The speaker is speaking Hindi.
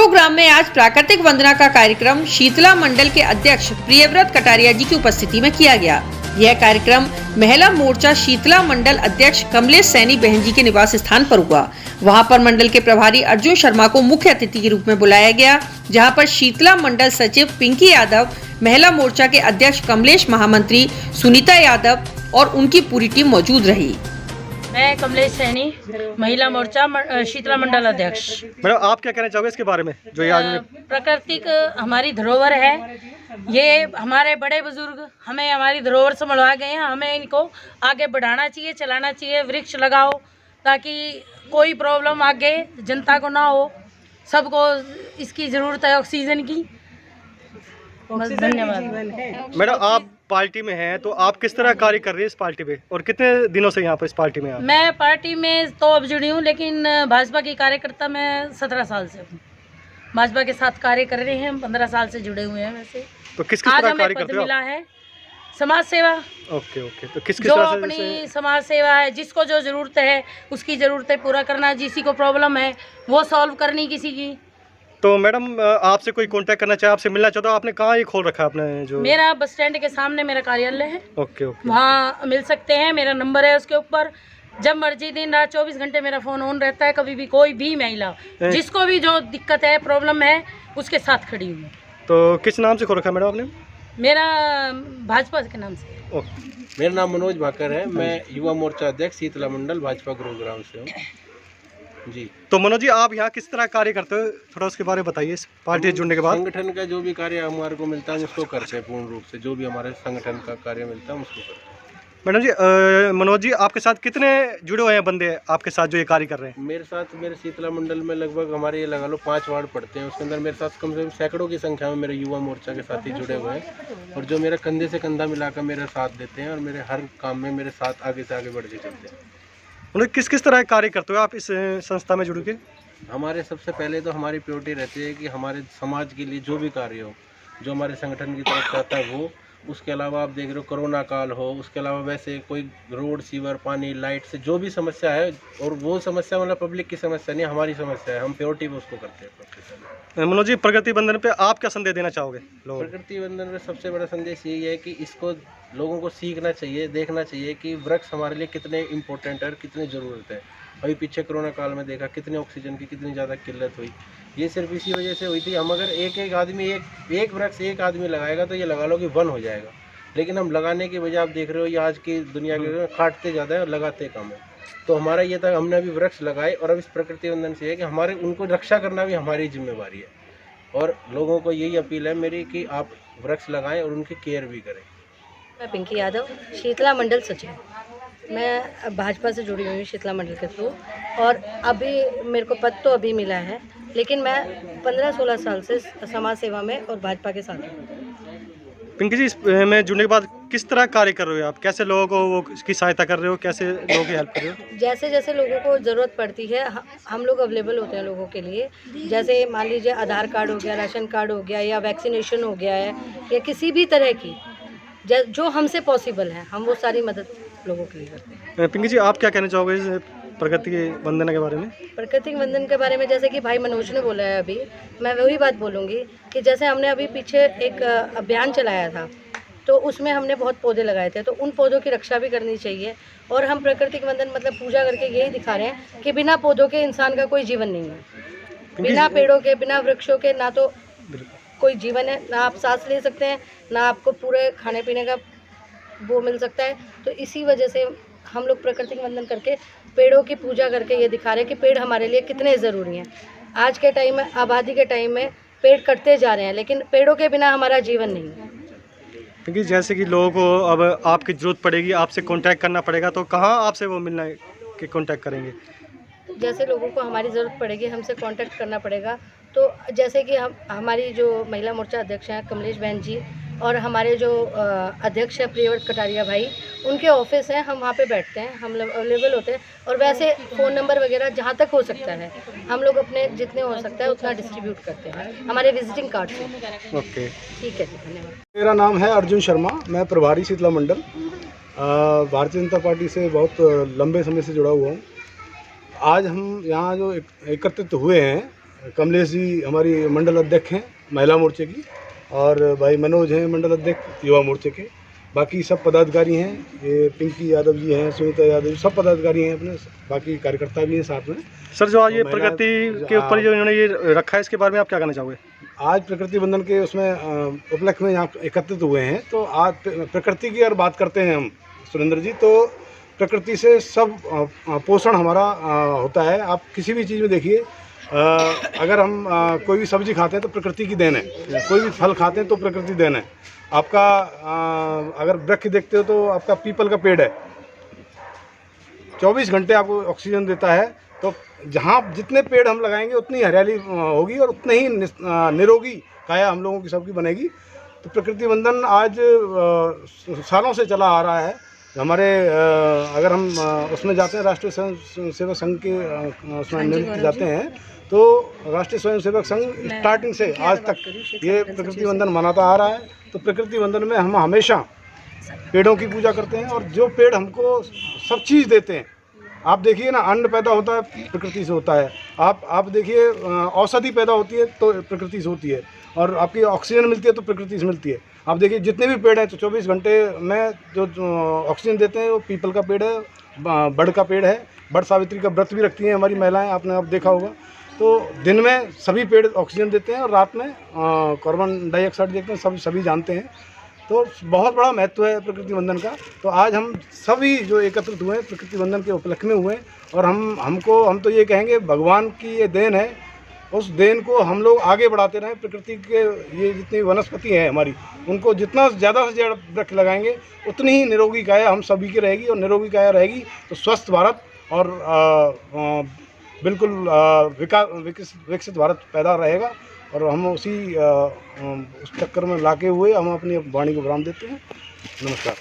गुरुग्राम में आज प्राकृतिक वंदना का कार्यक्रम शीतला मंडल के अध्यक्ष प्रियव्रत कटारिया जी की उपस्थिति में किया गया। यह कार्यक्रम महिला मोर्चा शीतला मंडल अध्यक्ष कमलेश सैनी बहन जी के निवास स्थान पर हुआ। वहां पर मंडल के प्रभारी अर्जुन शर्मा को मुख्य अतिथि के रूप में बुलाया गया, जहां पर शीतला मंडल सचिव पिंकी यादव, महिला मोर्चा के अध्यक्ष कमलेश, महामंत्री सुनीता यादव और उनकी पूरी टीम मौजूद रही। मैं कमलेश सैनी, महिला मोर्चा शीतला मंडल अध्यक्ष। मैडम, आप क्या कहना चाहोगे इसके बारे में? जो ये आज प्राकृतिक हमारी धरोहर है, ये हमारे बड़े बुजुर्ग हमें हमारी धरोहर संभलवा गए हैं, हमें इनको आगे बढ़ाना चाहिए, चलाना चाहिए। वृक्ष लगाओ ताकि कोई प्रॉब्लम आगे जनता को ना हो। सबको इसकी ज़रूरत है ऑक्सीजन की। बस धन्यवाद। मैडम, आप पार्टी में हैं तो आप किस तरह कार्य कर रही है इस पार्टी में, और कितने दिनों से यहाँ पर इस पार्टी में? मैं पार्टी में तो अब जुड़ी हूँ, लेकिन भाजपा की कार्यकर्ता मैं 17 साल से हूँ। भाजपा के साथ कार्य कर रहे हैं, 15 साल से जुड़े हुए हैं। वैसे तो किस आज तरह हमें कार्य पद करते हो? मिला है समाज सेवा। ओके। तो किस जो तरह से अपनी समाज सेवा है, जिसको जो ज़रूरत है उसकी ज़रूरतें पूरा करना, किसी को प्रॉब्लम है वो सॉल्व करनी किसी की। तो मैडम, आपसे कोई कांटेक्ट करना चाहे, आपसे मिलना चाहता हो, आपने कहाँ ये खोल रखा है अपने? जो मेरा बस स्टैंड के सामने मेरा कार्यालय है। ओके। वहाँ मिल सकते हैं, मेरा नंबर है उसके ऊपर। जब मर्जी दिन रात 24 घंटे मेरा फ़ोन ऑन रहता है। कभी भी कोई भी महिला जिसको भी जो दिक्कत है, प्रॉब्लम है, उसके साथ खड़ी हूँ। तो किस नाम से खोल रखा है मैडम आपने? मेरा भाजपा के नाम से। ओके। मेरा नाम मनोज भाकर है, मैं युवा मोर्चा अध्यक्ष शीतला मंडल भाजपा गुरुग्राम से हूँ जी। तो मनोज जी, आप यहाँ किस तरह कार्य करते हो, थोड़ा उसके बारे में बताइए। इस पार्टी जुड़ने के बाद संगठन का जो भी कार्य हमारे को मिलता है उसको करते हैं पूर्ण रूप से। जो भी हमारे संगठन का कार्य मिलता है उसको करते हैं। मैडम जी, मनोज जी, आपके साथ कितने जुड़े हुए हैं बंदे आपके साथ जो ये कार्य कर रहे हैं? मेरे साथ मेरे शीतला मंडल में लगभग हमारे ये लगा लो 5 वार्ड पड़ते हैं। उसके अंदर मेरे साथ कम से कम सैकड़ों की संख्या में मेरे युवा मोर्चा के साथी जुड़े हुए हैं, और जो मेरा कंधे से कंधा मिलाकर मेरा साथ देते हैं और मेरे हर काम में मेरे साथ आगे से आगे बढ़ के चलते हैं। उन्हें किस तरह कार्य करते हो आप इस संस्था में जुड़ के? हमारे सबसे पहले तो हमारी प्रायोरिटी रहती है कि हमारे समाज के लिए जो भी कार्य हो, जो हमारे संगठन की तरफ से आता है वो। उसके अलावा आप देख रहे हो कोरोना काल हो, उसके अलावा वैसे कोई रोड, सीवर, पानी, लाइट से जो भी समस्या है, और वो समस्या मतलब पब्लिक की समस्या नहीं, हमारी समस्या है, हम प्रायोरिटी में उसको करते हैं। मनोज जी, प्रगति बंधन पे आप क्या संदेश देना चाहोगे? प्रकृति बंधन में सबसे बड़ा संदेश यही है कि इसको लोगों को सीखना चाहिए, देखना चाहिए कि वृक्ष हमारे लिए कितने इम्पोर्टेंट है और कितनी ज़रूरत है। अभी पीछे कोरोना काल में देखा कितने ऑक्सीजन की कितनी ज़्यादा किल्लत हुई। ये सिर्फ इसी वजह से हुई थी। हम अगर एक आदमी एक वृक्ष एक आदमी लगाएगा तो ये लगा लो कि 1 हो जाएगा, लेकिन हम लगाने की वजह आप देख रहे हो ये आज की दुनिया के काटते ज़्यादा है और लगाते कम है। तो हमारा ये था, हमने अभी वृक्ष लगाए, और अब इस प्रकृति बंधन से है कि हमारे उनको रक्षा करना भी हमारी जिम्मेवारी है। और लोगों को यही अपील है मेरी कि आप वृक्ष लगाएं और उनकी केयर भी करें। मैं पिंकी यादव, शीतला मंडल सचिव। मैं भाजपा से जुड़ी हुई हूँ शीतला मंडल के थ्रू, और अभी मेरे को पद तो अभी मिला है, लेकिन मैं 15-16 साल से समाज सेवा में और भाजपा के साथ हूँ। पिंकी जी, इसमें जुड़ने के बाद किस तरह कार्य कर रहे हो आप? कैसे लोगों को वो इसकी सहायता कर रहे हो, कैसे लोगों की हेल्प कर रहे हो? जैसे जैसे लोगों को ज़रूरत पड़ती है हम लोग अवेलेबल होते हैं लोगों के लिए। जैसे मान लीजिए आधार कार्ड हो गया, राशन कार्ड हो गया, या वैक्सीनेशन हो गया है, या किसी भी तरह की जो हमसे पॉसिबल है, हम वो सारी मदद लोगों के लिए करते हैं। पिंकी जी, आप क्या कहना चाहोगे इस प्रकृति वंदना के बारे में? प्रकृति वंदन के बारे में जैसे कि भाई मनोज ने बोला है, अभी मैं वही बात बोलूँगी कि जैसे हमने अभी पीछे एक अभियान चलाया था, तो उसमें हमने बहुत पौधे लगाए थे, तो उन पौधों की रक्षा भी करनी चाहिए। और हम प्रकृति वंदन मतलब पूजा करके यही दिखा रहे हैं कि बिना पौधों के इंसान का कोई जीवन नहीं है। बिना पेड़ों के, बिना वृक्षों के ना तो कोई जीवन है, ना आप सांस ले सकते हैं, ना आपको पूरे खाने पीने का वो मिल सकता है। तो इसी वजह से हम लोग प्रकृति वंदन करके पेड़ों की पूजा करके ये दिखा रहे हैं कि पेड़ हमारे लिए कितने ज़रूरी हैं। आज के टाइम में, आबादी के टाइम में पेड़ कटते जा रहे हैं, लेकिन पेड़ों के बिना हमारा जीवन नहीं है। क्योंकि जैसे कि लोगों को अब आपकी ज़रूरत पड़ेगी, आपसे कांटेक्ट करना पड़ेगा, तो कहाँ आपसे वो मिलना है कि कांटेक्ट करेंगे? जैसे लोगों को हमारी ज़रूरत पड़ेगी, हमसे कांटेक्ट करना पड़ेगा। तो जैसे कि हमारी जो महिला मोर्चा अध्यक्ष हैं कमलेश बहन जी, और हमारे जो अध्यक्ष हैं प्रियव्रत कटारिया भाई, उनके ऑफिस हैं, हम वहाँ पे बैठते हैं, हम लोग अवेलेबल होते हैं। और वैसे फ़ोन नंबर वगैरह जहाँ तक हो सकता है हम लोग अपने जितने हो सकता है उतना डिस्ट्रीब्यूट करते हैं हमारे विजिटिंग कार्ड से। ओके, ठीक है जी, धन्यवाद। मेरा नाम है अर्जुन शर्मा, मैं प्रभारी शीतला मंडल भारतीय जनता पार्टी से बहुत लंबे समय से जुड़ा हुआ हूँ। आज हम यहाँ जो एकत्रित हुए हैं कमलेश जी हमारी मंडल अध्यक्ष हैं महिला मोर्चे की, और भाई मनोज हैं मंडल अध्यक्ष युवा मोर्चे के। बाकी सब पदाधिकारी हैं, ये पिंकी यादव जी हैं, सुनीता यादव जी, सब पदाधिकारी हैं अपने, बाकी कार्यकर्ता भी हैं साथ में। सर जो आज ये तो प्रकृति के ऊपर जो इन्होंने ये रखा है, इसके बारे में आप क्या कहना चाहोगे? आज प्रकृति बंधन के उसमें उपलक्ष्य में यहाँ एकत्रित हुए हैं, तो आज प्रकृति की अगर बात करते हैं हम सुरेंद्र जी, तो प्रकृति से सब पोषण हमारा होता है। आप किसी भी चीज़ में देखिए, अगर हम कोई भी सब्जी खाते हैं तो प्रकृति की देन है, कोई भी फल खाते हैं तो प्रकृति देन है। आपका अगर वृक्ष देखते हो तो आपका पीपल का पेड़ है, 24 घंटे आपको ऑक्सीजन देता है। तो जहाँ जितने पेड़ हम लगाएंगे उतनी हरियाली होगी और उतनी ही निरोगी काया हम लोगों की सबकी बनेगी। तो प्रकृति बंधन आज सालों से चला आ रहा है हमारे। अगर हम उसमें जाते हैं, राष्ट्रीय स्वयं सेवक संघ के उसमें नियुक्त जाते हैं, तो राष्ट्रीय स्वयं सेवक संघ स्टार्टिंग से आज तक ये प्रकृति बंधन मनाता आ रहा है। तो प्रकृति बंधन में हम हमेशा पेड़ों की पूजा करते हैं, और जो पेड़ हमको सब चीज़ देते हैं। आप देखिए ना, अन्न पैदा होता है प्रकृति से होता है, आप देखिए औषधि पैदा होती है तो प्रकृति से होती है, और आपकी ऑक्सीजन मिलती है तो प्रकृति से मिलती है। आप देखिए जितने भी पेड़ हैं तो 24 घंटे में जो ऑक्सीजन देते हैं वो पीपल का पेड़ है, बड़ का पेड़ है। बड़ सावित्री का व्रत भी रखती हैं हमारी महिलाएं, आपने आप देखा होगा। तो दिन में सभी पेड़ ऑक्सीजन देते हैं और रात में कार्बन डाइऑक्साइड देते हैं, सभी जानते हैं। तो बहुत बड़ा महत्व है प्रकृति बंधन का। तो आज हम सभी जो एकत्रित हुए हैं प्रकृति बंधन के उपलक्ष्य में हुए हैं, और हम तो ये कहेंगे भगवान की ये देन है, उस देन को हम लोग आगे बढ़ाते रहें। प्रकृति के ये जितनी वनस्पति है हमारी, उनको जितना ज़्यादा से ज़्यादा वृक्ष लगाएंगे उतनी ही निरोगी काया हम सभी की रहेगी, और निरोगी काया रहेगी तो स्वस्थ भारत और बिल्कुल विकसित भारत पैदा रहेगा। और हम उस चक्कर में लाके हुए हम अपनी वाणी को विराम देते हैं। नमस्कार।